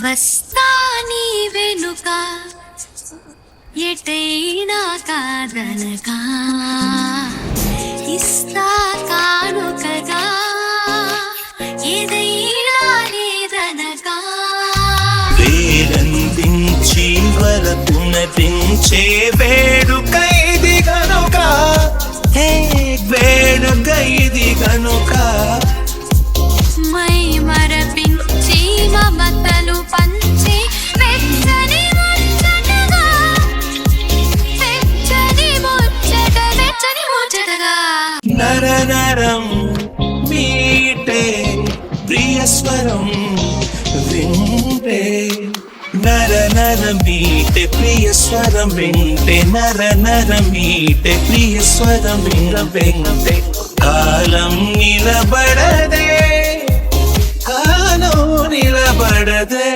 వస్తా నీ వెనుక ఎటైనా కాదనగా ఇస్తా కానుకగా ఏదైనా లేదనగా వేరందించి వరపున పెంచే వేడుక ఇది గనుక వేడుక ఇది గనుక మై మరపించి మమతలు పంచి వెచ్చని ముచ్చటగా వెచ్చని ముచ్చటగా నర నరం మీటే ప్రియస్వరం వింటే నర నర మీటే ప్రియస్వరం వింటే నర నర మీటే ప్రియస్వరం వింటే కాలం నిలబడదే కాలం నిలబడదే